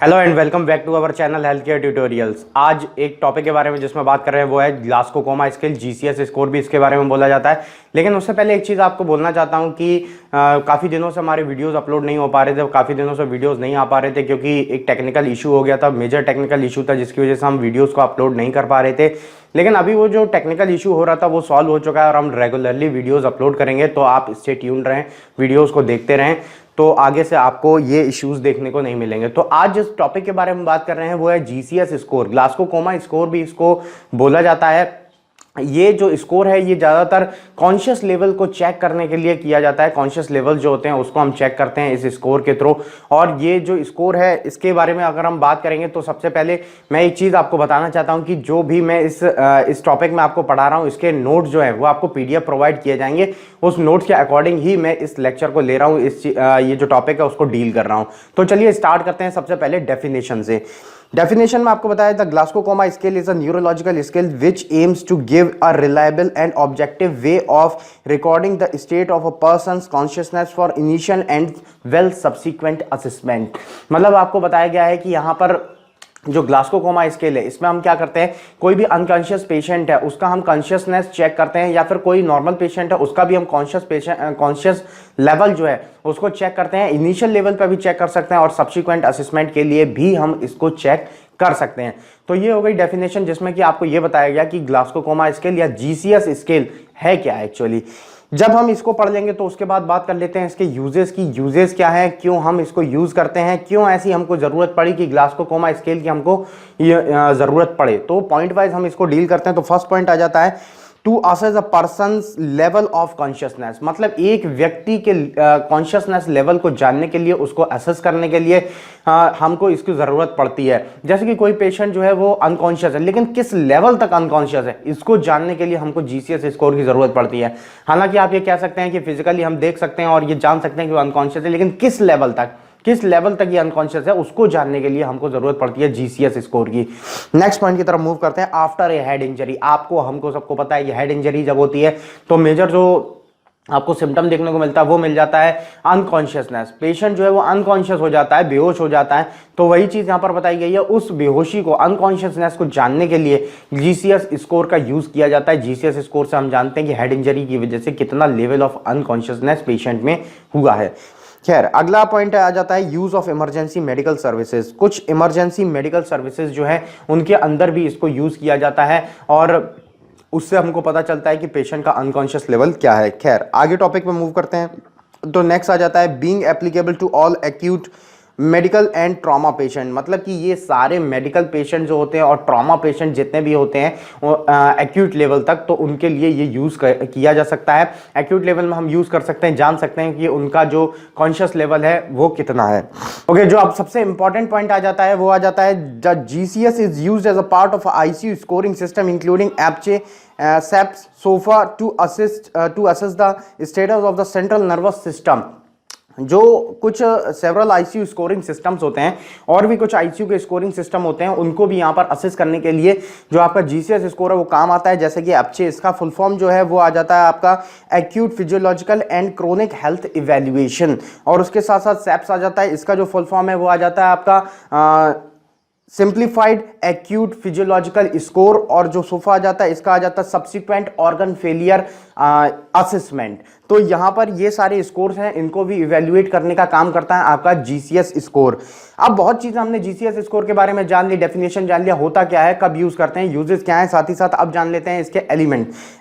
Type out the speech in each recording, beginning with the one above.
Hello and welcome back to our channel health care tutorials. आज एक topic के बारे में जिसमें बात कर रहे हैं वो है ग्लास्कोकोमा स्केल, जीसीएस स्कोर भी इसके बारे में बोला जाता है। लेकिन उससे पहले एक चीज़ आपको बोलना चाहता हूं कि काफ़ी दिनों से हमारे वीडियोस अपलोड नहीं हो पा रहे थे, काफ़ी दिनों से वीडियोस नहीं आ पा रहे थे क्योंकि एक टेक्निकल इशू हो गया था, मेजर टेक्निकल इशू था जिसकी वजह से हम वीडियोज़ को अपलोड नहीं कर पा रहे थे। लेकिन अभी वो जो टेक्निकल इशू हो रहा था वो सॉल्व हो चुका है और हम रेगुलरली वीडियोज़ अपलोड करेंगे, तो आप इससे ट्यून रहें, वीडियोज़ को देखते रहें, तो आगे से आपको ये इश्यूज देखने को नहीं मिलेंगे। तो आज जिस टॉपिक के बारे में बात कर रहे हैं वो है जीसीएस स्कोर, ग्लास्कोकोमा स्कोर भी इसको बोला जाता है। ये जो स्कोर है ये ज़्यादातर कॉन्शियस लेवल को चेक करने के लिए किया जाता है। कॉन्शियस लेवल जो होते हैं उसको हम चेक करते हैं इस स्कोर के थ्रू। और ये जो स्कोर है इसके बारे में अगर हम बात करेंगे तो सबसे पहले मैं एक चीज़ आपको बताना चाहता हूं कि जो भी मैं इस टॉपिक में आपको पढ़ा रहा हूं इसके नोट जो है वो आपको पीडीएफ प्रोवाइड किए जाएंगे। उस नोट्स के अकॉर्डिंग ही मैं इस लेक्चर को ले रहा हूँ, ये जो टॉपिक है उसको डील कर रहा हूँ। तो चलिए स्टार्ट करते हैं सबसे पहले डेफिनेशन से। डेफिनेशन में आपको बताया था Glasgow coma scale is a neurological scale which aims to give a reliable and objective way of recording the state of a person's consciousness for initial and well subsequent assessment. मतलब आपको बताया गया है कि यहाँ पर जो ग्लास्कोकोमा स्केल है इसमें हम क्या करते हैं, कोई भी अनकॉन्शियस पेशेंट है उसका हम कॉन्शियसनेस चेक करते हैं, या फिर कोई नॉर्मल पेशेंट है उसका भी हम कॉन्शियस लेवल जो है उसको चेक करते हैं। इनिशियल लेवल पर भी चेक कर सकते हैं और सब्सिक्वेंट असेसमेंट के लिए भी हम इसको चेक कर सकते हैं। तो ये हो गई डेफिनेशन जिसमें कि आपको ये बताया गया कि ग्लास्कोकोमा स्केल या जीसीएस स्केल है क्या एक्चुअली। जब हम इसको पढ़ लेंगे तो उसके बाद बात कर लेते हैं इसके यूजेस की। यूजेस क्या है, क्यों हम इसको यूज करते हैं, क्यों ऐसी हमको जरूरत पड़ी कि ग्लास्कोकोमा स्केल की हमको जरूरत पड़े। तो पॉइंट वाइज हम इसको डील करते हैं। तो फर्स्ट पॉइंट आ जाता है to assess a person's level of consciousness. मतलब एक व्यक्ति के कॉन्शियसनेस लेवल को जानने के लिए, उसको असेस करने के लिए हमको इसकी जरूरत पड़ती है। जैसे कि कोई पेशेंट जो है वो अनकॉन्शियस है, लेकिन किस लेवल तक अनकॉन्शियस है इसको जानने के लिए हमको जीसीएस स्कोर की जरूरत पड़ती है। हालांकि आप ये कह सकते हैं कि फिजिकली हम देख सकते हैं और ये जान सकते हैं कि वो अनकॉन्शियस है, लेकिन किस लेवल तक ये अनकॉन्शियस है उसको जानने के लिए हमको जरूरत पड़ती है जीसीएस स्कोर की। नेक्स्ट पॉइंट की तरफ मूव करते हैं। आफ्टर ए हेड इंजरी, हमको सबको पता है ये हेड इंजरी जब होती है तो मेजर जो आपको सिम्टम देखने को मिलता है वो मिल जाता है अनकॉन्शियसनेस। पेशेंट जो है वो अनकॉन्शियस हो जाता है, बेहोश हो जाता है। तो वही चीज यहां पर बताई गई है, उस बेहोशी को, अनकॉन्शियसनेस को जानने के लिए जीसीएस स्कोर का यूज किया जाता है। जीसीएस स्कोर से हम जानते हैं कि हेड इंजरी की वजह से कितना लेवल ऑफ अनकॉन्शियसनेस पेशेंट में हुआ है। खैर, अगला पॉइंट आ जाता है use of emergency medical services. कुछ इमरजेंसी मेडिकल सर्विसेज जो है उनके अंदर भी इसको यूज किया जाता है और उससे हमको पता चलता है कि पेशेंट का अनकॉन्शियस लेवल क्या है। खैर, आगे टॉपिक पे मूव करते हैं। तो नेक्स्ट आ जाता है being applicable to all acute medical and trauma patient. मतलब कि ये सारे मेडिकल पेशेंट जो होते हैं और ट्रॉमा पेशेंट जितने भी होते हैं एक्यूट लेवल तक, तो उनके लिए ये यूज किया जा सकता है। एक्यूट लेवल में हम यूज कर सकते हैं, जान सकते हैं कि उनका जो कॉन्शियस लेवल है वो कितना है। ओके, जो अब सबसे इंपॉर्टेंट पॉइंट आ जाता है वो आ जाता है the GCS is used as a part of ICU scoring system including APACHE SAPS, SOFA to assess the status of the central nervous system। जो कुछ सेवरल आईसीयू स्कोरिंग सिस्टम्स होते हैं और भी कुछ आईसीयू के स्कोरिंग सिस्टम होते हैं, उनको भी यहाँ पर असेस करने के लिए जो आपका जीसीएस स्कोर है वो काम आता है। जैसे कि एप्चे, इसका फुल फॉर्म जो है वो आ जाता है आपका acute physiological and chronic health evaluation. और उसके साथ साथ सैप्स आ जाता है, इसका जो फुल फॉर्म है वो आ जाता है आपका सिंप्लीफाइड एक्यूट फिजियोलॉजिकल स्कोर। और जो सोफा आ जाता है इसका आ जाता है सब्सिक्वेंट ऑर्गन फेलियर असेसमेंट। तो यहां पर ये सारे स्कोर्स हैं, इनको भी इवेल्युएट करने का काम करता है आपका जीसीएस स्कोर। अब बहुत चीजें हमने जीसीएस स्कोर के बारे में जान ली, डेफिनेशन जान लिया, होता क्या है, कब यूज करते हैं, यूजेस क्या है, साथ ही साथ अब जान लेते हैं इसके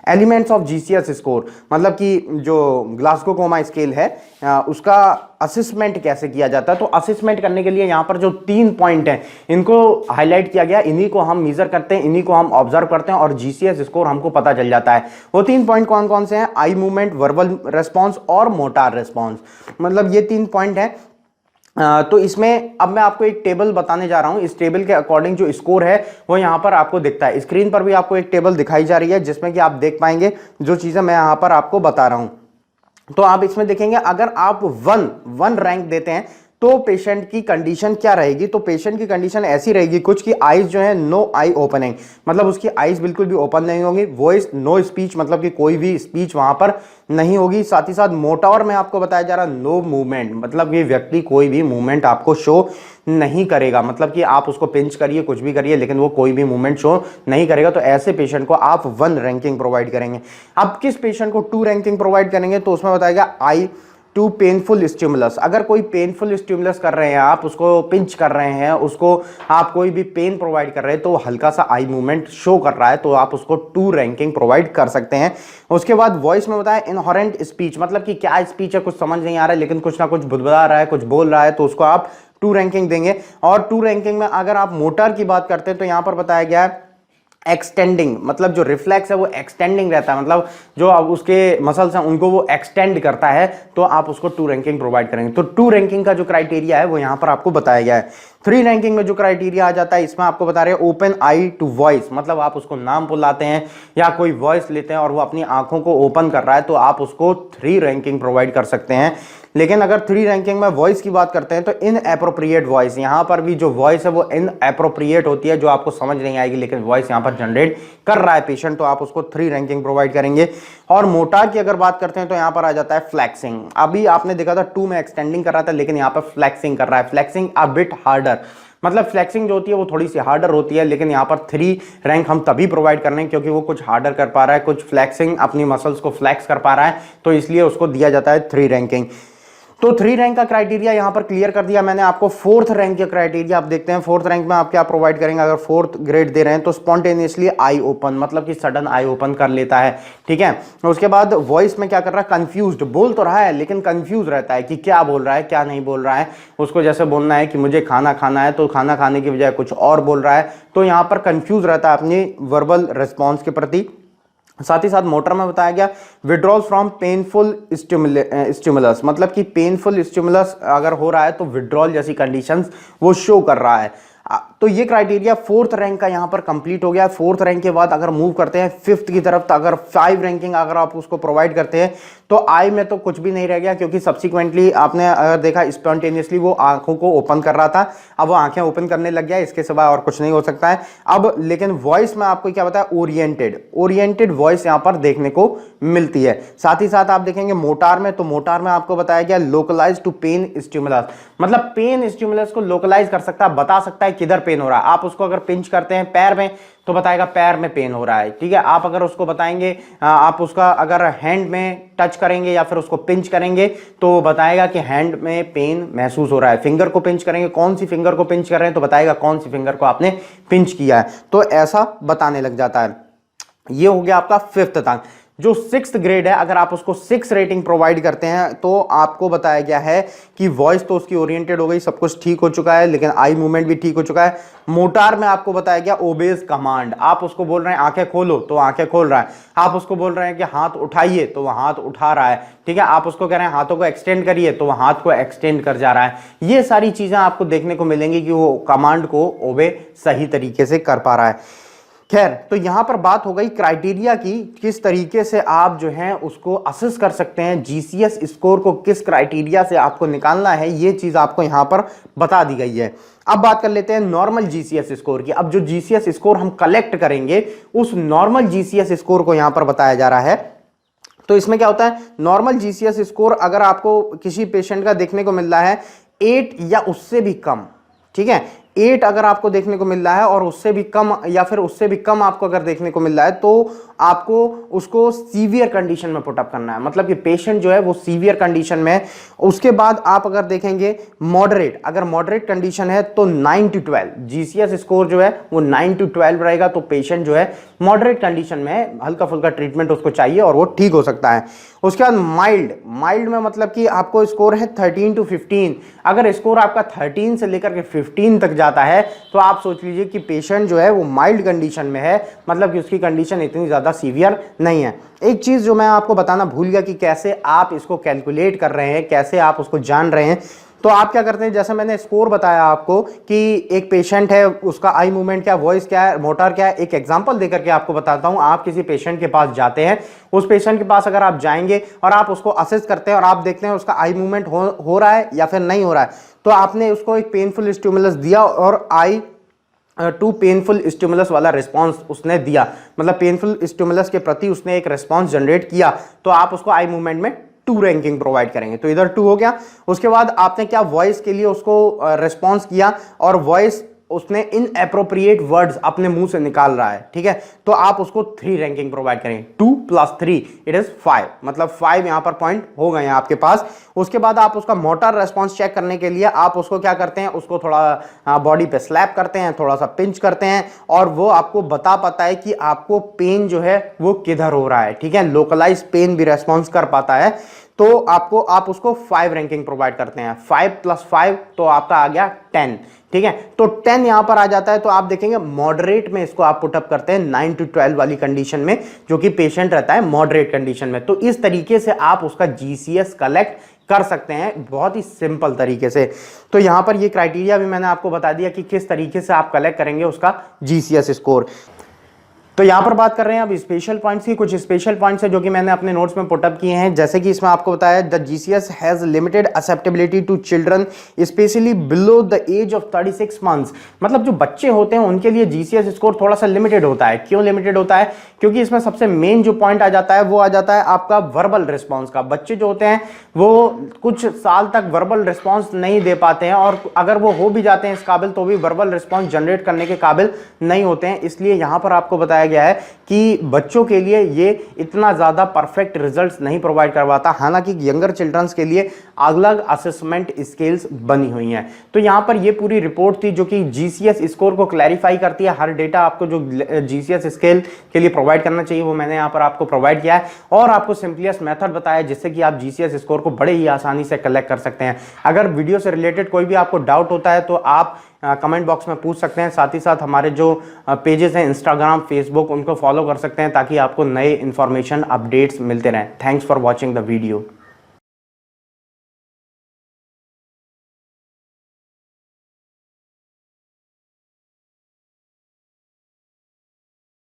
एलिमेंट्स ऑफ जीसीएस स्कोर। मतलब कि जो ग्लास्कोकोमा स्केल है उसका असेसमेंट कैसे किया जाता है। तो असेसमेंट करने के लिए यहां पर जो 3 पॉइंट हैं इनको हाईलाइट किया गया, इन्हीं को हम मेजर करते हैं, इन्हीं को हम ऑब्जर्व करते हैं और जीसीएस स्कोर हमको पता चल जाता है। वो 3 पॉइंट कौन कौन से हैं, आई मूवमेंट, वर्बल रेस्पॉन्स और मोटार रेस्पॉन्स। मतलब ये 3 पॉइंट हैं। तो इसमें अब मैं आपको एक टेबल बताने जा रहा हूं। इस टेबल के अकॉर्डिंग जो स्कोर है वो यहां पर आपको दिखता है। स्क्रीन पर भी आपको एक टेबल दिखाई जा रही है जिसमें कि आप देख पाएंगे जो चीजें मैं यहां पर आपको बता रहा हूं। तो आप इसमें देखेंगे अगर आप 1 रैंक देते हैं तो पेशेंट की कंडीशन क्या रहेगी, तो पेशेंट की कंडीशन ऐसी रहेगी कुछ कि आईज जो है नो आई ओपनिंग, मतलब उसकी आईज बिल्कुल भी ओपन नहीं होगी, वॉइस नो स्पीच, मतलब कि कोई भी स्पीच वहां पर नहीं होगी, साथ ही साथ मोटावर में आपको बताया जा रहा नो मूवमेंट, मतलब ये व्यक्ति कोई भी मूवमेंट आपको शो नहीं करेगा, मतलब कि आप उसको पिंच करिए कुछ भी करिए लेकिन वो कोई भी मूवमेंट शो नहीं करेगा। तो ऐसे पेशेंट को आप 1 रैंकिंग प्रोवाइड करेंगे। अब किस पेशेंट को 2 रैंकिंग प्रोवाइड करेंगे, तो उसमें बताएगा आई टू पेनफुल स्टिमुलस। अगर कोई पेनफुल स्टिमुलस कर रहे हैं, आप उसको पिंच कर रहे हैं, उसको आप कोई भी पेन प्रोवाइड कर रहे हैं, तो हल्का सा आई मूवमेंट शो कर रहा है, तो आप उसको 2 रैंकिंग प्रोवाइड कर सकते हैं। उसके बाद वॉइस में बताया इनहेरेंट स्पीच, मतलब कि क्या स्पीच है कुछ समझ नहीं आ रहा है लेकिन कुछ ना कुछ बुदबुदा रहा है, कुछ बोल रहा है, तो उसको आप 2 रैंकिंग देंगे। और 2 रैंकिंग में अगर आप मोटर की बात करते हैं तो यहां पर बताया गया है एक्सटेंडिंग, मतलब जो रिफ्लेक्स है वो एक्सटेंडिंग रहता है, मतलब जो अब उसके मसल्स हैं उनको वो एक्सटेंड करता है, तो आप उसको 2 रैंकिंग प्रोवाइड करेंगे। तो 2 रैंकिंग का जो क्राइटेरिया है वो यहां पर आपको बताया गया है। 3 रैंकिंग में जो क्राइटेरिया आ जाता है इसमें आपको बता रहे हैं ओपन आई टू वॉइस, मतलब आप उसको नाम बुलाते हैं या कोई वॉइस लेते हैं और वो अपनी आंखों को ओपन कर रहा है, तो आप उसको 3 रैंकिंग प्रोवाइड कर सकते हैं। लेकिन अगर 3 रैंकिंग में वॉइस की बात करते हैं तो इन एप्रोप्रिएट वॉइस, यहां पर भी जो वॉइस है वो इन एप्रोप्रिएट होती है, जो आपको समझ नहीं आएगी लेकिन वॉइस यहां पर जनरेट कर रहा है पेशेंट, तो आप उसको 3 रैंकिंग प्रोवाइड करेंगे। और मोटार की अगर बात करते हैं तो यहां पर आ जाता है फ्लैक्सिंग। अभी आपने देखा था 2 में एक्सटेंडिंग कर रहा था लेकिन यहां पर फ्लैक्सिंग कर रहा है, फ्लैक्सिंग अ बिट हार्डर, मतलब फ्लैक्सिंग जो होती है वो थोड़ी सी हार्डर होती है, लेकिन यहाँ पर 3 रैंक हम तभी प्रोवाइड कर रहे हैं क्योंकि वो कुछ हार्डर कर पा रहा है, कुछ फ्लैक्सिंग अपनी मसल्स को फ्लैक्स कर पा रहा है, तो इसलिए उसको दिया जाता है 3 रैंकिंग। तो 3 रैंक का क्राइटेरिया यहां पर क्लियर कर दिया मैंने आपको। 4th रैंक के क्राइटेरिया आप देखते हैं, 4th रैंक में आप क्या प्रोवाइड करेंगे। अगर 4th ग्रेड दे रहे हैं तो स्पॉन्टेनियसली आई ओपन, मतलब कि सडन आई ओपन कर लेता है, ठीक है। उसके बाद वॉइस में क्या कर रहा है, कंफ्यूज्ड, बोल तो रहा है लेकिन कंफ्यूज रहता है कि क्या बोल रहा है क्या नहीं बोल रहा है। उसको जैसे बोलना है कि मुझे खाना खाना है तो खाना खाने की बजाय कुछ और बोल रहा है, तो यहां पर कंफ्यूज रहता है अपनी वर्बल रिस्पॉन्स के प्रति। साथ ही साथ मोटर में बताया गया विड्रॉल फ्रॉम पेनफुल स्टिमुलस, मतलब कि पेनफुल स्टिमुलस अगर हो रहा है तो विड्रॉल जैसी कंडीशंस वो शो कर रहा है। तो ये क्राइटेरिया 4th रैंक का यहां पर कंप्लीट हो गया। 4th रैंक के बाद अगर मूव करते हैं 5th की तरफ, तो अगर 5 रैंकिंग अगर आप उसको प्रोवाइड करते हैं तो आई में तो कुछ भी नहीं रह गया, क्योंकि सब्सिक्वेंटली आपने अगर देखा स्पॉन्टेनियसली वो आंखों को ओपन कर रहा था, अब वो आंखें ओपन करने लग गया, इसके सिवा और कुछ नहीं हो सकता है अब। लेकिन वॉइस में आपको क्या बताया, ओरिएंटेड वॉइस यहां पर देखने को मिलती है। साथ ही साथ आप देखेंगे मोटार में, तो मोटार में आपको बताया गया लोकलाइज टू पेन स्टिमुलस, मतलब पेन स्टिमुलस को लोकलाइज कर सकता है, बता सकता है किधर पेन हो रहा है। आप उसको अगर पिंच करते हैं पैर में तो बताएगा पैर में पेन हो रहा है, ठीक है। आप अगर उसको बताएंगे, आप उसका अगर हैंड में टच करेंगे या फिर उसको पिंच करेंगे तो बताएगा कि हैंड में पेन महसूस हो रहा है। फिंगर को पिंच करेंगे, कौन सी फिंगर को पिंच कर रहे हैं, तो बताएगा कौन सी फिंगर को आपने पिंच किया है, तो ऐसा बताने लग जाता है। ये हो गया आपका 5th तक। जो 6th ग्रेड है, अगर आप उसको 6 रेटिंग प्रोवाइड करते हैं तो आपको बताया गया है कि वॉइस तो उसकी ओरिएंटेड हो गई, सब कुछ ठीक हो चुका है, लेकिन आई मूवमेंट भी ठीक हो चुका है। मोटार में आपको बताया गया ओबेज कमांड, आप उसको बोल रहे हैं आंखें खोलो तो आंखें खोल रहा है, आप उसको बोल रहे हैं कि हाथ उठाइए तो वह हाथ उठा रहा है, ठीक है। आप उसको कह रहे हैं हाथों को एक्सटेंड करिए तो वह हाथ को एक्सटेंड कर जा रहा है। ये सारी चीजें आपको देखने को मिलेंगी कि वो कमांड को ओबे सही तरीके से कर पा रहा है। खैर, तो यहां पर बात हो गई क्राइटेरिया की, किस तरीके से आप जो है उसको असेस कर सकते हैं, जीसीएस स्कोर को किस क्राइटेरिया से आपको निकालना है, ये चीज आपको यहां पर बता दी गई है। अब बात कर लेते हैं नॉर्मल जीसीएस स्कोर की। अब जो जीसीएस स्कोर हम कलेक्ट करेंगे उस नॉर्मल जीसीएस स्कोर को यहां पर बताया जा रहा है। तो इसमें क्या होता है, नॉर्मल जीसीएस स्कोर अगर आपको किसी पेशेंट का देखने को मिल रहा है 8 या उससे भी कम, ठीक है, 8 अगर आपको देखने को मिल रहा है और उससे भी कम या फिर उससे भी कम आपको अगर देखने को मिल रहा है तो आपको उसको सीवियर कंडीशन में पुटअप करना है, मतलब कि पेशेंट जो है वो सीवियर कंडीशन में है। उसके बाद आप अगर देखेंगे मॉडरेट, अगर मॉडरेट कंडीशन है तो 9 टू 12 जीसीएस स्कोर जो है वो 9 टू 12 रहेगा, तो पेशेंट जो है मॉडरेट कंडीशन में है, हल्का फुल्का ट्रीटमेंट उसको चाहिए और वो ठीक हो सकता है। उसके बाद माइल्ड में मतलब कि आपको स्कोर है 13 टू 15, अगर स्कोर आपका 13 से लेकर के 15 तक जाता है तो आप सोच लीजिए कि पेशेंट जो है वो माइल्ड कंडीशन में है, मतलब कि उसकी कंडीशन इतनी ज्यादा सीवियर नहीं है। एक चीज जो मैं आपको बताना भूल गया कि कैसे आप इसको कैलकुलेट कर रहे हैं, कैसे आप उसको जान रहे हैं, तो आप क्या करते हैं, जैसे मैंने स्कोर बताया आपको कि एक पेशेंट है, उसका आई मूवमेंट क्या, वॉइस क्या है, मोटर क्या है, एक एग्जांपल देकर के आपको बताता हूं। आप किसी पेशेंट के पास जाते हैं, उस पेशेंट के पास अगर आप जाएंगे और आप उसको असेस करते हैं और आप देखते हैं उसका आई मूवमेंट हो रहा है या फिर नहीं हो रहा है, तो आपने उसको एक पेनफुल स्टिमुलस दिया और आई टू पेनफुल स्टिमुलस वाला रिस्पांस उसने दिया, मतलब पेनफुल स्टिमुलस के प्रति उसने एक रिस्पांस जनरेट किया, तो आप उसको आई मूवमेंट में 2 रैंकिंग प्रोवाइड करेंगे। तो इधर 2 हो गया। उसके बाद आपने क्या, वॉइस के लिए उसको रिस्पांस किया और वॉइस उसने इनएप्रोप्रिएट वर्ड्स अपने मुंह से निकाल रहा है, ठीक है, तो आप उसको 3 रैंकिंग प्रोवाइड करेंगे। 2 + 3 इट इज 5, मतलब 5 यहां पर पॉइंट हो गए हैं आपके पास। उसके बाद आप उसका मोटर रेस्पॉन्स चेक करने के लिए आप उसको क्या करते हैं, उसको थोड़ा बॉडी पे स्लैप करते हैं, थोड़ा सा पिंच करते हैं और वो आपको बता पाता है कि आपको पेन जो है वो किधर हो रहा है, ठीक है, लोकलाइज पेन भी रेस्पॉन्स कर पाता है। तो आप उसको 5 रैंकिंग प्रोवाइड करते हैं। 5 + 5 तो आपका आ गया 10, ठीक है। तो 10 यहां पर आ जाता है। तो आप देखेंगे मॉडरेट में इसको आप पुटअप करते हैं 9 to 12 वाली कंडीशन में, जो कि पेशेंट रहता है मॉडरेट कंडीशन में। तो इस तरीके से आप उसका जीसीएस कलेक्ट कर सकते हैं, बहुत ही सिंपल तरीके से। तो यहां पर ये क्राइटेरिया भी मैंने आपको बता दिया कि किस तरीके से आप कलेक्ट करेंगे उसका जीसीएस स्कोर। तो यहां पर बात कर रहे हैं अब स्पेशल पॉइंट्स की। कुछ स्पेशल पॉइंट्स है जो कि मैंने अपने नोट्स में पुटअप किए हैं, जैसे कि इसमें आपको बताया the GCS has limited acceptability to children specially below the age of 36 months. मतलब जो बच्चे होते हैं उनके लिए जीसीएस स्कोर थोड़ा सा लिमिटेड होता है। क्यों लिमिटेड होता है? क्योंकि इसमें सबसे मेन जो पॉइंट आ जाता है वो आ जाता है आपका वर्बल रिस्पॉन्स का। बच्चे जो होते हैं वो कुछ साल तक वर्बल रिस्पॉन्स नहीं दे पाते हैं, और अगर वो हो भी जाते हैं इस काबिल तो भी वर्बल रिस्पॉन्स जनरेट करने के काबिल नहीं होते हैं। इसलिए यहां पर आपको बताया गया है कि बच्चों के लिए ये इतना ज्यादा परफेक्ट रिजल्ट्स नहीं प्रोवाइड करवाता। हालांकि यंगर चिल्ड्रंस के लिए अलग असेसमेंट स्केल्स बनी हुई हैं। तो यहां पर ये पूरी रिपोर्ट थी जो कि जीसीएस स्कोर को क्लैरिफाई करती है। हर डेटा आपको जो जीसीएस स्केल के लिए प्रोवाइड करना चाहिए वो मैंने यहां पर आपको प्रोवाइड किया है, और आपको सिंपलेस्ट मेथड बताया जिससे कि आप जीसीएस स्कोर को बड़े ही आसानी से कलेक्ट कर सकते हैं। अगर वीडियो से रिलेटेड कोई भी आपको डाउट होता है तो आप कमेंट बॉक्स में पूछ सकते हैं। साथ ही साथ हमारे जो पेजेस हैं इंस्टाग्राम, फेसबुक, उनको फॉलो कर सकते हैं ताकि आपको नए इंफॉर्मेशन अपडेट्स मिलते रहें। Thanks for watching the video.